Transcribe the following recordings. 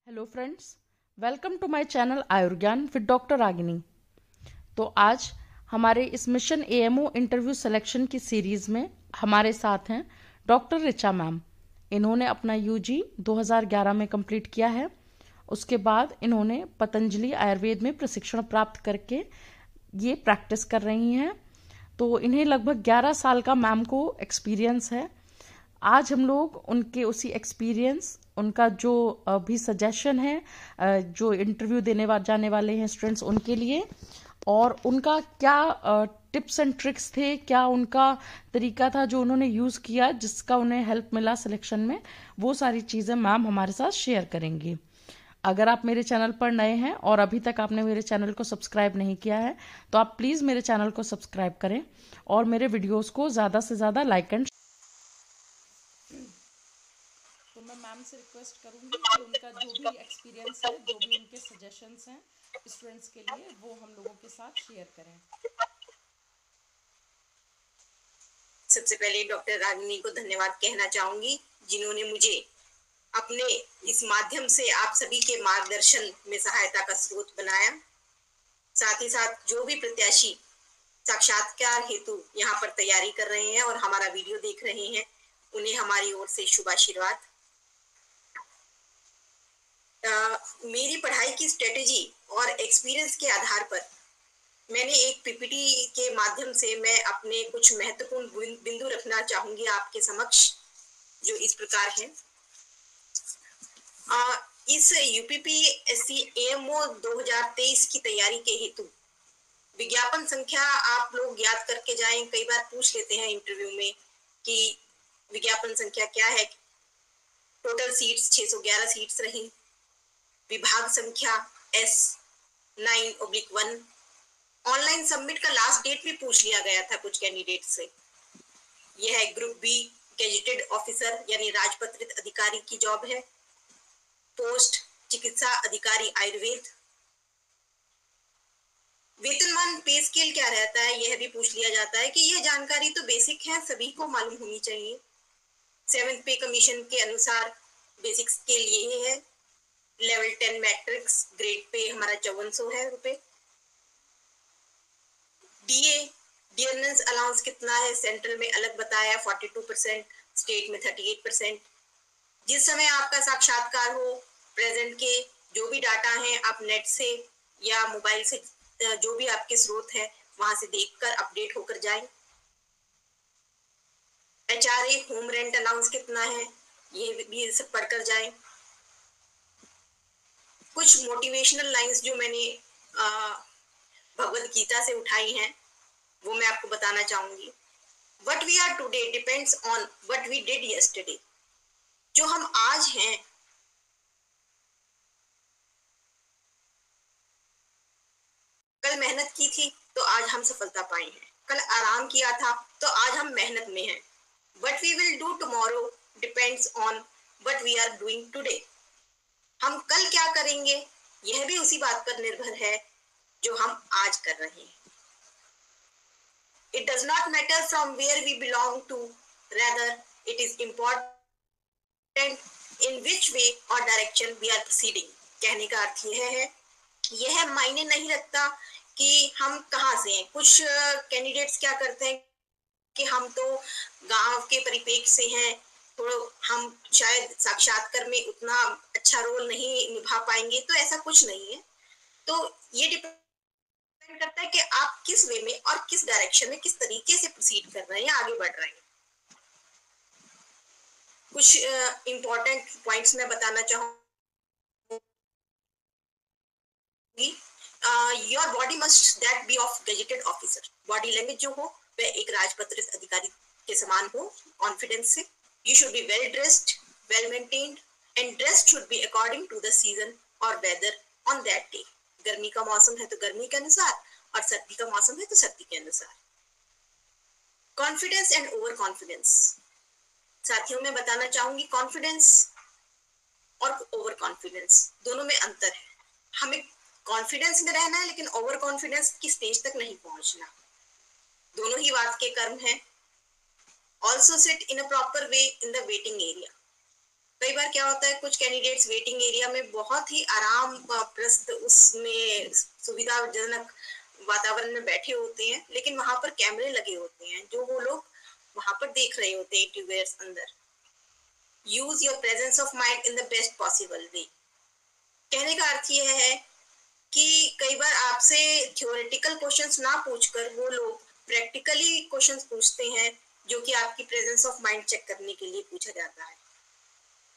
Hello friends, welcome to my channel Ayurgyan with doctor Ragini. तो आज हमारे इस मिशन एएमओ इंटरव्यू सिलेक्शन की सीरीज में हमारे साथ हैं डॉक्टर रिचा मैम। इन्होंने अपना यूजी 2011 में कंप्लीट किया है। उसके बाद इन्होंने पतंजलि आयुर्वेद में प्रशिक्षण प्राप्त करके ये प्रैक्टिस कर रही हैं। तो इन्हें लगभग 11 साल का मैम को एक्सपीरियंस है। आज हम लोग उनके उसी एक्सपीरियंस, उनका जो भी सजेशन है, जो इंटरव्यू जाने वाले हैं स्टूडेंट्स उनके लिए, और उनका क्या टिप्स एंड ट्रिक्स थे, क्या उनका तरीका था जो उन्होंने यूज़ किया जिसका उन्हें हेल्प मिला सिलेक्शन में, वो सारी चीज़ें मैम हमारे साथ शेयर करेंगी। अगर आप मेरे चैनल पर नए हैं और अभी तक आपने मेरे चैनल को सब्सक्राइब नहीं किया है तो आप प्लीज़ मेरे चैनल को सब्सक्राइब करें और मेरे वीडियोस को ज़्यादा से ज़्यादा लाइक एंड। तो मैं मैम से रिक्वेस्ट करूंगी कि उनका जो भी एक्सपीरियंस है, जो भी उनके सजेशंस हैं स्टूडेंट्स के लिए, वो हम लोगों के साथ शेयर करें। सबसे पहले डॉक्टर रागिनी को धन्यवाद कहना चाहूंगी, जिन्होंने मुझे अपने इस माध्यम से आप सभी के मार्गदर्शन में सहायता का स्रोत बनाया। साथ ही साथ जो भी प्रत्याशी साक्षात्कार हेतु यहाँ पर तैयारी कर रहे हैं और हमारा वीडियो देख रहे हैं, उन्हें हमारी ओर से शुभ आशीर्वाद। मेरी पढ़ाई की स्ट्रेटेजी और एक्सपीरियंस के आधार पर मैंने एक पीपीटी के माध्यम से मैं अपने कुछ महत्वपूर्ण बिंदु रखना चाहूंगी आपके समक्ष, जो इस प्रकार है। इस यूपीपीएससी एएमओ 2023 की तैयारी के हेतु विज्ञापन संख्या आप लोग याद करके जाएं। कई बार पूछ लेते हैं इंटरव्यू में कि विज्ञापन संख्या क्या है। टोटल सीट्स 611 सीट्स रही। विभाग संख्या S9/1। ऑनलाइन सबमिट का लास्ट डेट भी पूछ लिया गया था कुछ कैंडिडेट से। यह है ग्रुप बी गेजेटेड ऑफिसर यानी राजपत्रित अधिकारी की जॉब है। पोस्ट चिकित्सा अधिकारी आयुर्वेद। वेतनमान पे स्केल क्या रहता है यह भी पूछ लिया जाता है कि यह जानकारी तो बेसिक है, सभी को मालूम होनी चाहिए। 7th पे कमीशन के अनुसार बेसिक स्केल ये है। लेवल 10 मैट्रिक्स ग्रेड पे हमारा 5400 है रुपए। डीए डियरनेस अलाउंस कितना है, सेंट्रल में अलग बताया 42%, स्टेट में 38%। जिस समय आपका साक्षात्कार हो, प्रेजेंट के जो भी डाटा हैं आप नेट से या मोबाइल से, जो भी आपके स्रोत है वहां से देखकर अपडेट होकर जाएं। एचआरए होम रेंट अलाउंस कितना है ये भी सब पढ़कर जाएं। कुछ मोटिवेशनल लाइंस जो मैंने भगवद गीता से उठाई हैं वो मैं आपको बताना चाहूंगी। What we are today depends on what we did yesterday। जो हम आज हैं, कल मेहनत की थी तो आज हम सफलता पाए हैं। कल आराम किया था तो आज हम मेहनत में हैं। What we will do tomorrow depends on what we are doing today। हम कल क्या करेंगे यह भी उसी बात पर निर्भर है जो हम आज कर रहे हैं। It does not matter from where we belong to, rather it is important in which way or direction we are proceeding। कहने का अर्थ यह मायने नहीं रखता कि हम कहाँ से हैं। कुछ कैंडिडेट्स क्या करते हैं कि हम तो गांव के परिप्रेक्ष्य से हैं, तो हम शायद साक्षात्कार में उतना अच्छा रोल नहीं निभा पाएंगे, तो ऐसा कुछ नहीं है। तो ये डिपेंड करता है कि आप किस वे में और किस डायरेक्शन में किस तरीके से प्रोसीड कर रहे हैं, आगे बढ़ रहे हैं। कुछ इंपॉर्टेंट पॉइंट्स मैं बताना चाहूंगी। Your body must that be of gazetted officer. Body language जो हो वह एक राजपत्रित अधिकारी के समान हो, कॉन्फिडेंस से। You should be well dressed, well maintained and dressed should be according to the season और वेदर ऑन दैट डे। गर्मी का मौसम है तो गर्मी के अनुसार और सर्दी का मौसम है तो सर्दी के अनुसार। Confidence and over confidence. साथियों मैं बताना चाहूंगी, कॉन्फिडेंस और ओवर कॉन्फिडेंस दोनों में अंतर है। हमें कॉन्फिडेंस में रहना है लेकिन ओवर कॉन्फिडेंस की स्टेज तक नहीं पहुंचना। दोनों ही बात के कर्म हैं। Also sit in a proper way in the waiting area. कई बार क्या होता है, कुछ कैंडिडेट्स वेटिंग एरिया में बहुत ही आराम प्रस्त उसमें सुविधाजनक वातावरण में बैठे होते हैं, लेकिन वहां पर कैमरे लगे होते हैं जो वो लोग वहां पर देख रहे होते हैं इंटरव्यूअर्स अंदर। Use your presence of mind in the best possible way. कहने का अर्थ यह है कि कई बार आपसे थ्योरेटिकल क्वेश्चंस ना पूछकर वो लोग प्रैक्टिकली क्वेश्चंस पूछते हैं, जो कि आपकी प्रेजेंस ऑफ माइंड चेक करने के लिए पूछा जाता है।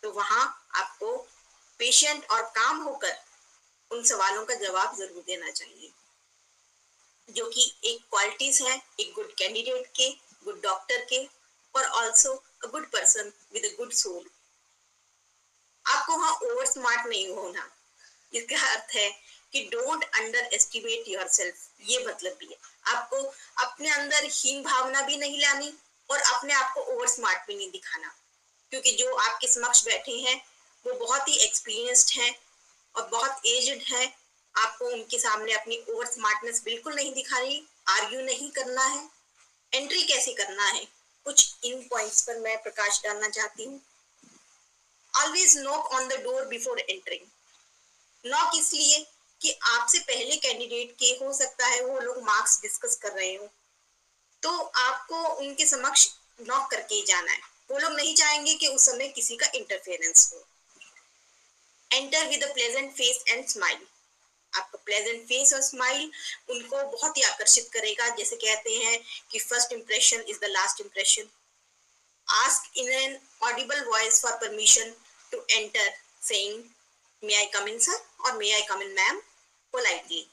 तो वहां आपको पेशेंट और काम होकर उन सवालों का जवाब जरूर देना चाहिए, जो कि एक क्वालिटीज है एक गुड कैंडिडेट के, गुड डॉक्टर के, और also a good person with a good soul. आपको वहां ओवर स्मार्ट नहीं होना। इसका अर्थ है कि don't under estimate your self, ये मतलब भी है। आपको अपने अंदर हीन भावना भी नहीं लानी और अपने आप को ओवर स्मार्ट भी नहीं दिखाना, क्योंकि जो आपके समक्ष बैठे हैं वो बहुत ही एक्सपीरियंस्ड हैं और बहुत एज्ड हैं। आपको उनके सामने अपनी ओवर स्मार्टनेस बिल्कुल नहीं दिखानी, आर्ग्यू नहीं करना है। एंट्री कैसे करना है, कुछ इन पॉइंट्स पर मैं प्रकाश डालना चाहती हूँ। Always knock on the door before entering. Knock इसलिए कि आपसे पहले कैंडिडेट के हो सकता है वो लोग मार्क्स डिस्कस कर रहे हो, तो आपको उनके समक्ष नॉक करके ही जाना है। वो लोग नहीं चाहेंगे कि उस समय किसी का इंटरफेरेंस हो। Enter with a pleasant face and smile. आपका प्लेजेंट फेस और स्माइल उनको बहुत ही आकर्षित करेगा। जैसे कहते हैं कि first impression is the last impression. Ask in an audible voice for permission to enter, saying may I come in sir और may I come in ma'am, politely.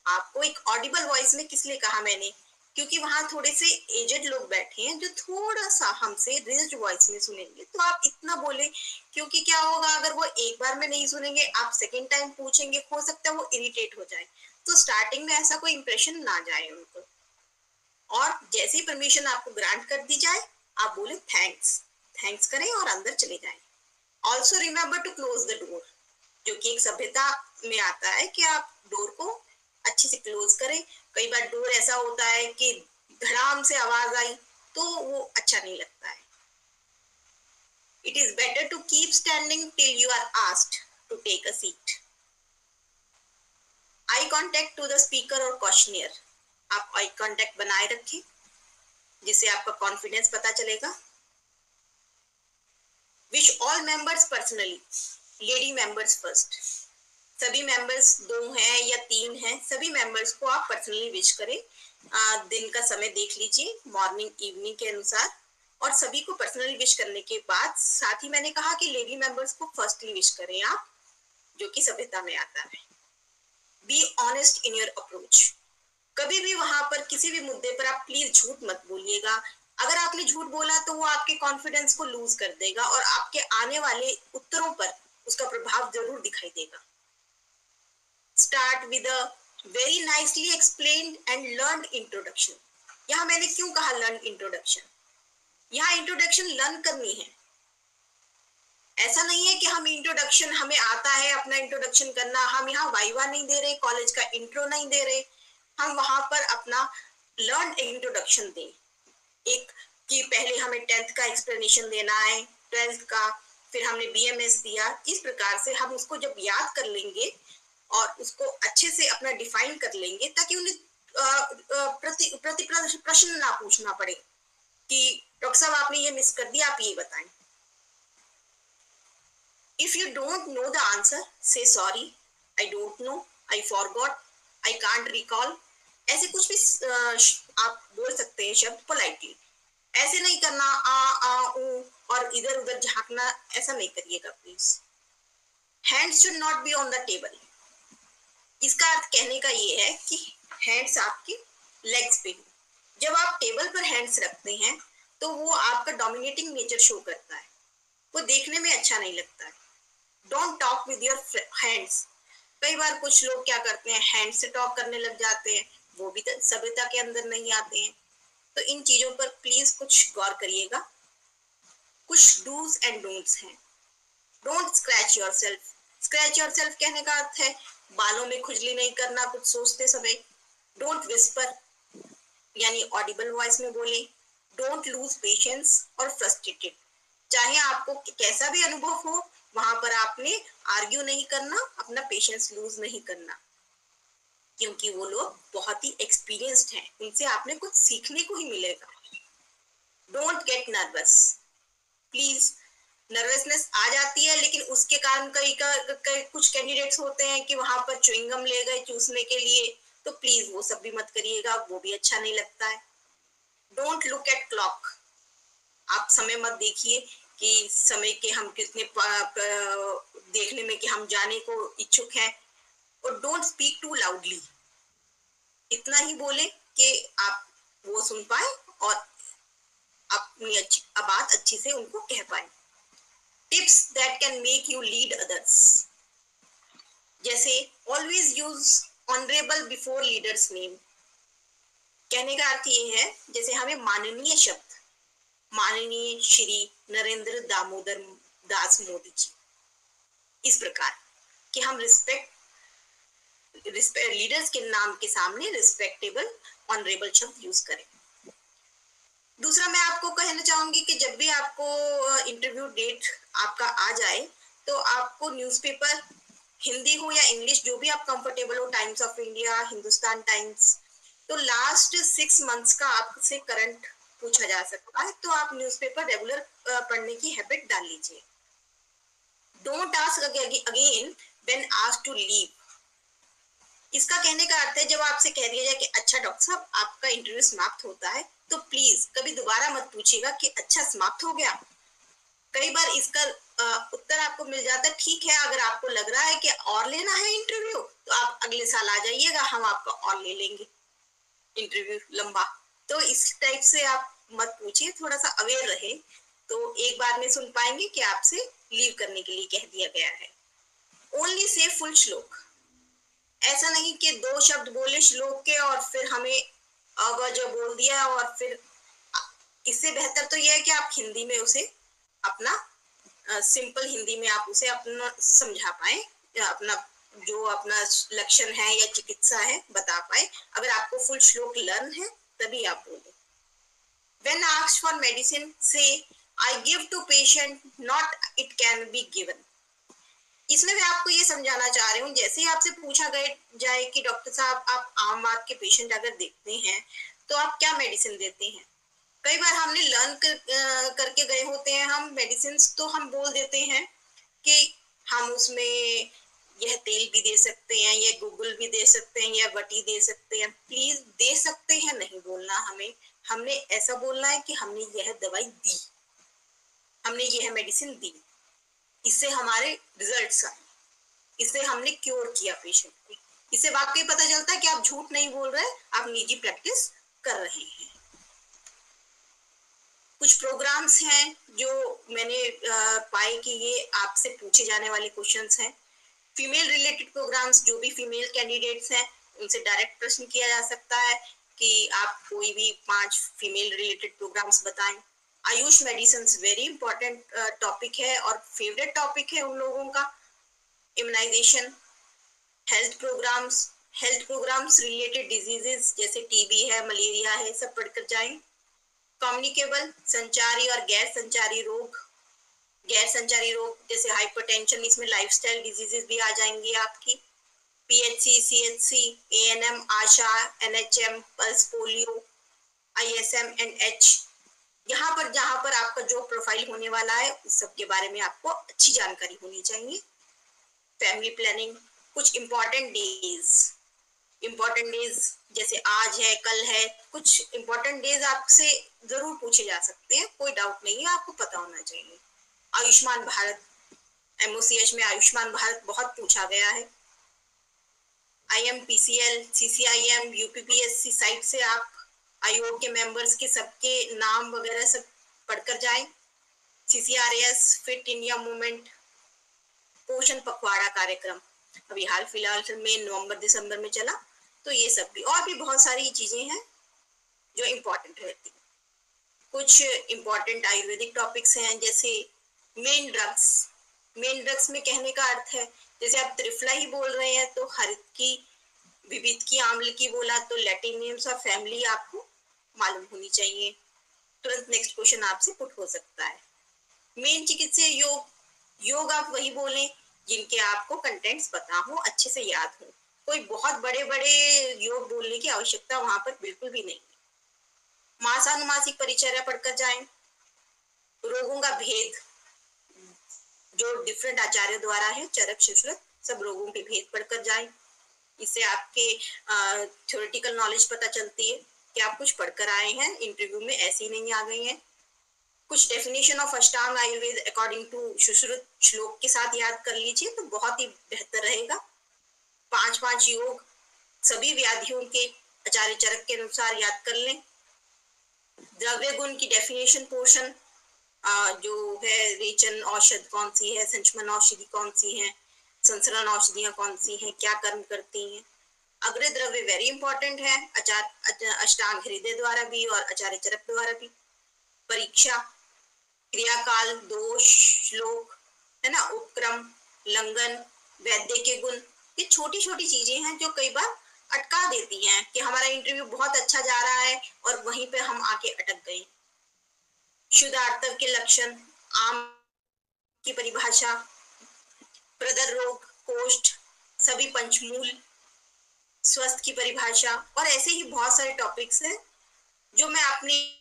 आपको एक ऑडिबल वॉइस में किस लिए कहा मैंने, क्योंकि वहां थोड़े से एजेड लोग बैठे हैं जो थोड़ा सा हमसे रेज्ड वॉइस में सुनेंगे, तो आप इतना बोले, क्योंकि क्या होगा अगर वो एक बार में नहीं सुनेंगे, आप सेकेंड टाइम पूछेंगे, हो सकता है वो इरिटेट हो जाए। तो स्टार्टिंग में ऐसा कोई इंप्रेशन ना जाए उनको, और जैसे ही परमिशन आपको ग्रांट कर दी जाए आप बोले थैंक्स, थैंक्स करें और अंदर चले जाएं। Also remember to close the door, जो कि एक सभ्यता में आता है कि आप डोर को अच्छे से क्लोज करें। कई बार डोर ऐसा होता है कि धड़ाम से आवाज आई तो वो अच्छा नहीं लगता है। It is better to keep standing till you are asked to take a seat. Eye contact to the speaker और क्वेश्चनियर। आप आई कॉन्टेक्ट बनाए रखें, जिससे आपका कॉन्फिडेंस पता चलेगा। Wish all members personally, lady members first. सभी मेंबर्स 2 हैं या 3 हैं, सभी मेंबर्स को आप पर्सनली विश करें। दिन का समय देख लीजिए, मॉर्निंग इवनिंग के अनुसार, और सभी को पर्सनली विश करने के बाद साथ ही मैंने कहा कि लेडी मेंबर्स को फर्स्टली विश करें आप, जो कि सभ्यता में आता है। Be honest in your approach. कभी भी वहां पर किसी भी मुद्दे पर आप प्लीज झूठ मत बोलिएगा। अगर आपने झूठ बोला तो वो आपके कॉन्फिडेंस को लूज कर देगा और आपके आने वाले उत्तरों पर उसका प्रभाव जरूर दिखाई देगा। Start with a very nicely explained and learn introduction. यहाँ मैंने क्यों कहा लर्न इंट्रोडक्शन, यहाँ इंट्रोडक्शन लर्न करनी है। ऐसा नहीं है कि हम इंट्रोडक्शन हमें आता है अपना इंट्रोडक्शन करना, हम यहाँ वाइवा नहीं दे रहे, कॉलेज का इंट्रो नहीं दे रहे, हम वहां पर अपना लर्न इंट्रोडक्शन दें। एक कि पहले हमें 10th का एक्सप्लेनेशन देना है, 12th का, फिर हमने BMS दिया। इस प्रकार से हम उसको जब याद कर लेंगे और उसको अच्छे से अपना डिफाइन कर लेंगे, ताकि उन्हें प्रति प्रश्न ना पूछना पड़े कि डॉक्टर साहब आपने ये मिस कर दिया, आप ये बताएं। If you don't know the answer, say sorry, I don't know, I forgot, I can't recall. ऐसे कुछ भी आप बोल सकते हैं शब्द पोलाइटली। ऐसे नहीं करना आ ऊ और इधर उधर झांकना, ऐसा नहीं करिएगा please. Hands should not be on the table. इसका अर्थ कहने का ये है कि हैंड्स आपके लेग्स पे हो। जब आप टेबल पर हैंड्स रखते हैं तो वो आपका डोमिनेटिंग नेचर शो करता है, वो देखने में अच्छा नहीं लगता है। Don't talk with your hands. कई बार कुछ लोग क्या करते हैं, हैंड से टॉक करने लग जाते हैं, वो भी सभ्यता के अंदर नहीं आते हैं। तो इन चीजों पर प्लीज कुछ गौर करिएगा। कुछ डूज एंड डोंट्स हैं। Don't scratch your self. Scratch your self कहने का अर्थ है बालों में खुजली नहीं करना कुछ सोचते समय। डोंट विस्पर, यानी ऑडिबल वॉइस में बोले। डोंट लूज पेशेंस और फ्रस्ट्रेटेड। चाहे आपको कैसा भी अनुभव हो, वहां पर आपने आर्ग्यू नहीं करना, अपना पेशेंस लूज नहीं करना, क्योंकि वो लोग बहुत ही एक्सपीरियंस्ड हैं, उनसे आपने कुछ सीखने को ही मिलेगा। Don't get nervous please. Nervousness आ जाती है, लेकिन उसके कारण कई कुछ कैंडिडेट्स होते हैं कि वहां पर च्युइंगम ले गए चूसने के लिए, तो प्लीज वो सब भी मत करिएगा, वो भी अच्छा नहीं लगता है। Don't look at clock. आप समय मत देखिए कि समय के हम कितने देखने में कि हम जाने को इच्छुक हैं। और डोंट स्पीक टू लाउडली। इतना ही बोले कि आप वो सुन पाए और अपनी बात अच्छी से उनको कह पाए। Tips that can make you lead others, जैसे always use honourable before leaders name. कहने का अर्थ ये है, जैसे हमें माननीय शब्द, माननीय श्री नरेंद्र दामोदर दास मोदी जी, इस प्रकार कि हम लीडर्स के नाम के सामने रिस्पेक्टेबल ऑनरेबल शब्द यूज करें। दूसरा मैं आपको कहना चाहूंगी कि जब भी आपको इंटरव्यू डेट आपका आ जाए, तो आपको न्यूज़पेपर हिंदी हो या इंग्लिश, जो भी आप कंफर्टेबल हो, times of India, Hindustan times, तो लास्ट 6 मंथ्स का आपसे करंट पूछा जा सकता है, तो आप न्यूज़पेपर रेगुलर पढ़ने की हैबिट डाल लीजिए। Don't ask again when asked to leave. इसका कहने का अर्थ है, जब आपसे कह दिया जाए कि अच्छा डॉक्टर साहब आपका इंटरव्यू समाप्त होता है, तो प्लीज कभी दोबारा मत पूछिएगा कि अच्छा समाप्त हो गया। कई बार इसका उत्तर आपको मिल जाता है, ठीक है, अगर आपको लग रहा है कि और लेना है इंटरव्यू, तो आप अगले साल आ जाइएगा, हम आपका और ले लेंगे इंटरव्यू लंबा। तो इस टाइप से आप मत पूछिए, थोड़ा सा अवेयर रहे, तो एक बार में सुन पाएंगे कि आपसे लीव करने के लिए कह दिया गया है। ओनली से फुल श्लोक। ऐसा नहीं कि 2 शब्द बोले श्लोक के और फिर हमें अवजह बोल दिया, और फिर इससे बेहतर तो यह है कि आप हिंदी में उसे अपना सिंपल हिंदी में आप उसे अपना समझा पाए, अपना जो अपना लक्षण है या चिकित्सा है बता पाए। अगर आपको फुल श्लोक लर्न है तभी आप बोले। When asked for medicine, say I give to patient, not it can be given. इसमें मैं आपको ये समझाना चाह रही हूँ, जैसे ही आपसे पूछा जाए कि डॉक्टर साहब आप आम आदमी के पेशेंट अगर देखते हैं तो आप क्या मेडिसिन देते हैं। कई बार हमने लर्न करके गए होते हैं हम मेडिसिन, तो हम बोल देते हैं कि हम उसमें यह तेल भी दे सकते हैं, यह गूगल भी दे सकते हैं, यह वटी दे सकते हैं। प्लीज दे सकते हैं नहीं बोलना हमें, हमने ऐसा बोलना है कि हमने यह दवाई दी, हमने यह मेडिसिन दी, इससे हमारे रिजल्ट्स आए, इससे हमने क्योर किया पेशेंट को। इससे वाकई पता चलता है कि आप झूठ नहीं बोल रहे, आप निजी प्रैक्टिस कर रहे हैं। कुछ प्रोग्राम्स हैं जो मैंने पाए कि ये आपसे पूछे जाने वाले क्वेश्चंस हैं। फीमेल रिलेटेड प्रोग्राम्स, जो भी फीमेल कैंडिडेट्स हैं उनसे डायरेक्ट प्रश्न किया जा सकता है कि आप कोई भी 5 फीमेल रिलेटेड प्रोग्राम्स बताएं। AYUSH medicine very important topic है और फेवरेट टॉपिक है उन लोगों का। Immunisation, health programmes related diseases जैसे टीबी है, मलेरिया है, सब पढ़कर जाएं। कम्युनिकेबल, संचारी और गैर संचारी रोग जैसे हाइपरटेंशन, इसमें लाइफस्टाइल डिजीजेस भी आ जाएंगे आपकी। PHC, CHC, ANM, Asha, NHM, pulse polio, ISM and H, यहाँ पर जहाँ पर आपका जो प्रोफाइल होने वाला है उस सब के बारे में आपको अच्छी जानकारी होनी चाहिए। फैमिली प्लानिंग, कुछ इंपॉर्टेंट डेज जैसे आज है, कल है, कुछ इंपॉर्टेंट डेज आपसे जरूर पूछे जा सकते हैं, कोई डाउट नहीं है, आपको पता होना चाहिए। आयुष्मान भारत, एमओसीएच में आयुष्मान भारत बहुत पूछा गया है। आईएमपीसीएल, सीसीआईएम, यूपीपीएससी साइट से आप आयोग के मेंबर्स के सबके नाम वगैरह सब पढ़कर जाएं। सीसीआरएस, फिट इंडिया मूवमेंट, पोषण पखवाड़ा कार्यक्रम अभी हाल फिलहाल में नवंबर दिसंबर में चला, तो ये सब भी, और भी बहुत सारी चीजें हैं जो इम्पोर्टेंट रहती हैं। कुछ इम्पोर्टेंट आयुर्वेदिक टॉपिक्स हैं जैसे मेन ड्रग्स में कहने का अर्थ है, जैसे आप त्रिफला ही बोल रहे हैं तो हरित की, विविध की, आम्ल की बोला तो लैटिन नेम्स और फैमिली आपको मालूम होनी चाहिए। तुरंत नेक्स्ट क्वेश्चन आपसे पुट हो सकता है। मेन चिकित्सीय योग आप वही बोलें जिनके आपको कंटेंट्स पता हो, अच्छे से याद हो। कोई बहुत बड़े बड़े योग बोलने की आवश्यकता वहां पर बिल्कुल भी नहीं। मासानुमासिक परिचर्या पढ़कर जाएं। रोगों का भेद जो डिफरेंट आचार्यों द्वारा है, चरक सुश्रुत, सब रोगों के भेद पढ़कर जाएं। इससे आपके थ्योरेटिकल नॉलेज पता चलती है कि आप कुछ पढ़कर आए हैं, इंटरव्यू में ऐसे ही नहीं आ गई हैं। कुछ definition of Ashtanga Ayurveda according to Sushruta श्लोक के साथ याद कर लीजिए तो बहुत ही बेहतर रहेगा। 5 योग सभी व्याधियों के आचार्य चरक के अनुसार याद कर लें। द्रव्य गुण की डेफिनेशन पोर्शन जो है, रेचन औषध कौन सी है, संचमन औषधि कौन सी है, संसरण औषधियां कौन सी हैं, क्या कर्म करती हैं। अग्र द्रव्य वेरी इंपॉर्टेंट है, अष्टांग हृदय द्वारा भी और आचार्य चरक द्वारा भी। परीक्षा, क्रियाकाल, दोष, श्लोक, है ना, उपक्रम, लंघन, वैद्य के गुण, ये छोटी छोटी चीजें हैं जो कई बार अटका देती हैं कि हमारा इंटरव्यू बहुत अच्छा जा रहा है और वहीं पे हम आके अटक गए। शुद्ध आर्तव के लक्षण, आम की परिभाषा, प्रदर रोग, कोष्ठ, सभी पंचमूल, स्वस्थ की परिभाषा, और ऐसे ही बहुत सारे टॉपिक्स हैं जो मैं अपनी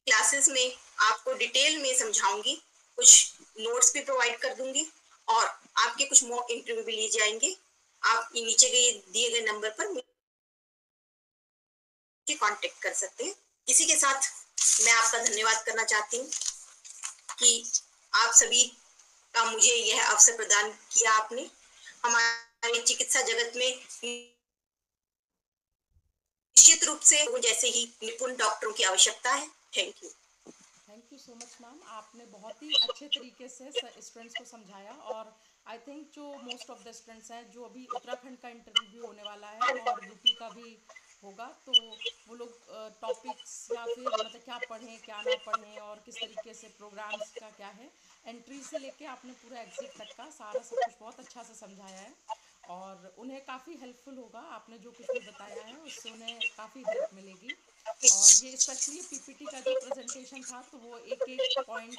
क्लासेस में आपको डिटेल में समझाऊंगी। कुछ नोट्स भी प्रोवाइड कर दूंगी और आपके कुछ मॉक इंटरव्यू भी लिए जाएंगे। आप ये नीचे दिए गए नंबर पर मुझे कांटेक्ट कर सकते हैं। इसी के साथ मैं आपका धन्यवाद करना चाहती हूँ कि आप सभी का मुझे यह अवसर प्रदान किया आपने। हमारे चिकित्सा जगत में निश्चित रूप से जैसे ही निपुण डॉक्टरों की आवश्यकता है। Thank you. Thank you so much ma'am, आपने बहुत ही अच्छे तरीके से स्टूडेंट्स को समझाया। और आई थिंक जो मोस्ट ऑफ द स्टूडेंट्स हैं, जो अभी उत्तराखंड का इंटरव्यू भी होने वाला है और यूपी का भी होगा, तो वो लोग टॉपिक्स या फिर मतलब क्या पढ़ें क्या ना पढ़ें और किस तरीके से प्रोग्राम्स का क्या है, एंट्री से लेके आपने पूरा एग्जिट तक का सारा सब कुछ बहुत अच्छा से समझाया है और उन्हें काफ़ी हेल्पफुल होगा। आपने जो कुछ भी बताया है उससे उन्हें काफ़ी हेल्प मिलेगी। और ये स्पेशली पीपीटी का जो प्रेजेंटेशन था, तो वो एक एक पॉइंट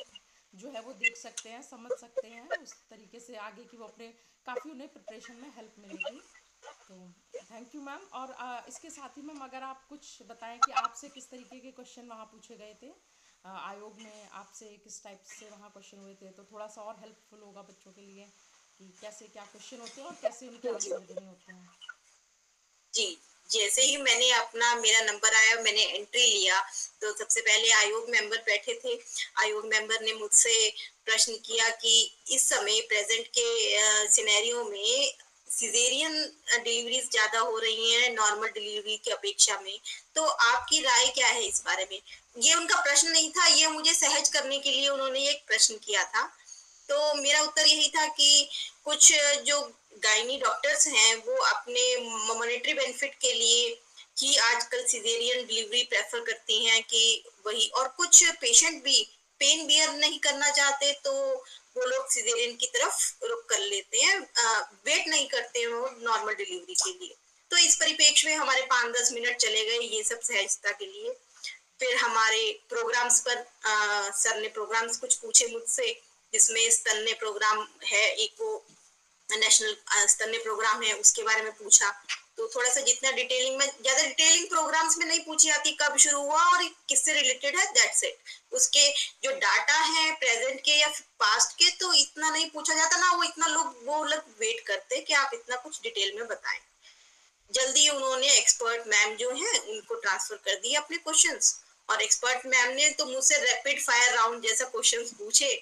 जो है वो देख सकते हैं, समझ सकते हैं, उस तरीके से आगे की वो अपने काफ़ी उन्हें प्रिपरेशन में हेल्प मिलेगी। तो थैंक यू मैम। और इसके साथ ही मैम अगर आप कुछ बताएं कि आपसे किस तरीके के क्वेश्चन वहाँ पूछे गए थे, आयोग में आपसे किस टाइप से वहाँ क्वेश्चन हुए थे, तो थोड़ा सा और हेल्पफुल होगा बच्चों के लिए कि कैसे क्या क्वेश्चन होते हैं और कैसे उनके आंसर देने होते हैं। जी, जैसे ही मैंने अपना मेरा नंबर आया, मैंने एंट्री लिया, तो सबसे पहले आयोग मेंबर बैठे थे। आयोग मेंबर ने मुझसे प्रश्न किया कि इस समय प्रेजेंट के सिनेरियो में सिजेरियन डिलीवरीज ज्यादा हो रही हैं नॉर्मल डिलीवरी की अपेक्षा में, तो आपकी राय क्या है इस बारे में। ये उनका प्रश्न नहीं था, ये मुझे सहज करने के लिए उन्होंने एक प्रश्न किया था। तो मेरा उत्तर यही था कि कुछ जो गायनी डॉक्टर्स हैं वो अपने मॉनेटरी बेनिफिट के लिए ही आजकल सिजेरियन डिलीवरी प्रेफर करती हैं कि वही, और कुछ पेशेंट भी पेन बियर नहीं करना चाहते तो वो लोग सिजेरियन की तरफ रुख कर लेते हैं, वेट नहीं करते हैं वो नॉर्मल डिलीवरी के लिए। तो इस परिप्रेक्ष्य में हमारे 5-10 मिनट चले गए ये सब सहजता के लिए। फिर हमारे प्रोग्राम्स पर सर ने प्रोग्राम्स कुछ पूछे मुझसे, जिसमें स्तन्य प्रोग्राम है एक, वो नेशनल स्तन्य प्रोग्राम है, उसके बारे में पूछा। तो थोड़ा सा जितना डिटेलिंग में, ज्यादा डिटेलिंग प्रोग्राम्स में नहीं पूछी जाती, कब शुरू हुआ और किससे रिलेटेड है, दैट्स इट। उसके जो डाटा है प्रेजेंट के या पास्ट के, तो इतना नहीं पूछा जाता ना, वो लोग वेट करते कि आप इतना कुछ डिटेल में बताएं। जल्दी उन्होंने एक्सपर्ट मैम जो हैं उनको ट्रांसफर कर दिए अपने क्वेश्चंस, और एक्सपर्ट मैम ने तो मुझसे रैपिड फायर राउंड जैसा क्वेश्चंस पूछे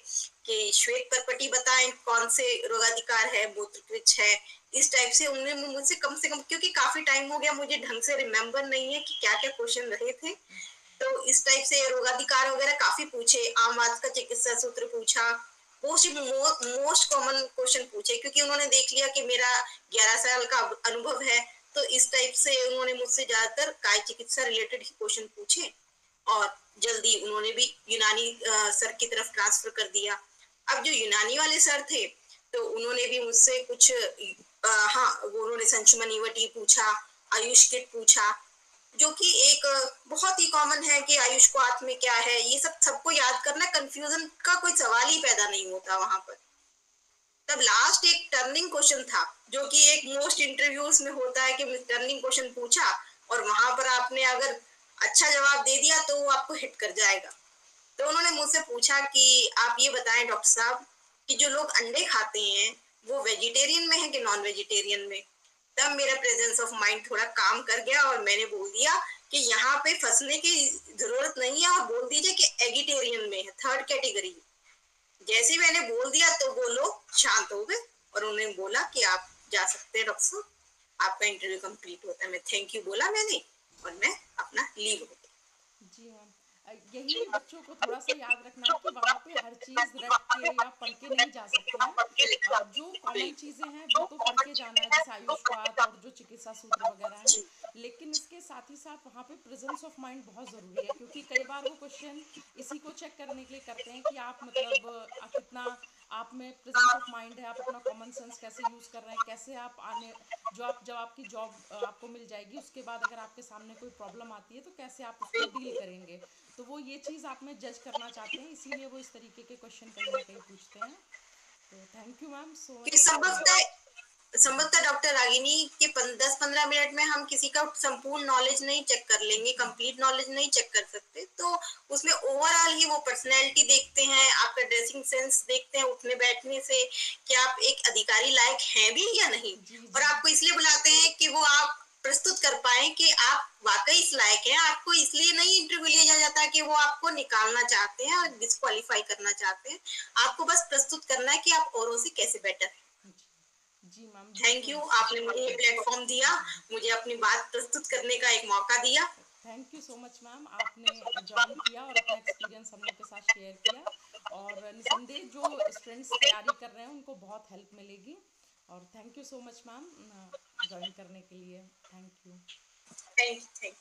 कि श्वेत परपटी बताएं, कौन से रोगाधिकार है, मूत्रकृच है, इस टाइप से उन्होंने मुझसे कम से कम, क्योंकि काफी टाइम हो गया मुझे ढंग से रिमेम्बर नहीं है कि क्या क्या क्वेश्चन रहे थे, तो इस टाइप से रोगाधिकार वगैरह काफी पूछे। आम वात का चिकित्सा सूत्र पूछा, मोस्ट कॉमन क्वेश्चन पूछे, क्योंकि उन्होंने देख लिया कि मेरा 11 साल का अनुभव है, तो इस टाइप से उन्होंने मुझसे ज्यादातर काय चिकित्सा रिलेटेड ही क्वेश्चन पूछे। और जल्दी उन्होंने भी यूनानी सर की तरफ ट्रांसफर कर दिया। अब जो यूनानी वाले सर थे, तो उन्होंने भी मुझसे कुछ हाँ, उन्होंने संचमनी वटी पूछा, आयुष किट पूछा, जो कि एक बहुत ही कॉमन है कि आयुष को आत्म क्या है, ये सब सबको याद करना, कंफ्यूजन का कोई सवाल ही पैदा नहीं होता वहां पर। तब लास्ट एक टर्निंग क्वेश्चन था, जो कि एक मोस्ट इंटरव्यूज में होता है कि टर्निंग क्वेश्चन पूछा और वहां पर आपने अगर अच्छा जवाब दे दिया तो वो आपको हिट कर जाएगा। तो उन्होंने मुझसे पूछा कि आप ये बताएं डॉक्टर साहब कि जो लोग अंडे खाते हैं वो वेजिटेरियन में है कि नॉन वेजिटेरियन में। तब मेरा प्रेजेंस ऑफ माइंड थोड़ा काम कर गया और मैंने बोल दिया कि यहाँ पे फंसने की जरूरत नहीं है, और बोल दीजिए कि एगिटेरियन में है, थर्ड कैटेगरी। जैसे ही मैंने बोल दिया तो वो लोग शांत हो गए और उन्होंने बोला कि आप जा सकते हैं डॉक्टर साहब, आपका इंटरव्यू कंप्लीट होता है। मैं थैंक यू बोला मैंने और मैं अपना लीव हो गई। जी मैम, यही बच्चों को थोड़ा सा याद रखना है कि वहाँ पे हर चीज़ रट के या पढ़ के नहीं जा सकते हैं। जो कॉमन चीज़ें हैं वो तो पढ़ के जाना है, जैसे आयुष्वाद और जो चिकित्सा सूत्र वगैरह हैं। लेकिन इसके साथ ही साथ वहाँ पे प्रेजेंस ऑफ माइंड बहुत ज़रूरी है, क्योंकि कई बार वो क्वेश्चन इसी को चेक करने के लिए करते हैं कि आप मतलब कितना आप में प्रेजेंस ऑफ माइंड है, आप अपना कॉमन सेंस कैसे यूज़ कर रहे हैं, कैसे आप आने जो आप जब आपकी जॉब आपको मिल जाएगी उसके बाद अगर आपके सामने कोई प्रॉब्लम आती है तो कैसे आप उसको डील करेंगे। तो वो ये चीज़ आप में जज करना चाहते हैं, इसीलिए वो इस तरीके के क्वेश्चन कहीं ना कहीं पूछते हैं। तो थैंक यू मैम सो कि मच फॉर। जी संभवतः डॉक्टर रागिनी कि 10-15 मिनट में हम किसी का संपूर्ण नॉलेज नहीं चेक कर लेंगे, कंप्लीट नॉलेज नहीं चेक कर सकते। तो उसमें ओवरऑल ही वो पर्सनैलिटी देखते हैं, आपका ड्रेसिंग सेंस देखते हैं, उठने बैठने से कि आप एक अधिकारी लायक हैं भी या नहीं। जी और जी आपको इसलिए बुलाते हैं कि वो आप प्रस्तुत कर पाए कि आप वाकई इस लायक हैं। आपको इसलिए नहीं इंटरव्यू लिया जाता कि वो आपको निकालना चाहते हैं और डिस्क्वालीफाई करना चाहते हैं। आपको बस प्रस्तुत करना है कि आप औरों से कैसे बेटर हैं। जी जी मैम थैंक बिल्कुल। यू, आपने मुझे ये प्लेटफॉर्म दिया, जी मुझे अपनी बात प्रस्तुत करने का एक मौका दिया। Thank you so much ma'am, आपने ज्वाइन किया और अपना एक्सपीरियंस हम लोग के साथ शेयर किया। और निसंदेह जो स्टूडेंट्स तैयारी कर रहे हैं उनको बहुत हेल्प मिलेगी। और thank you so much ma'am join करने के लिए। Thank you. Thank you.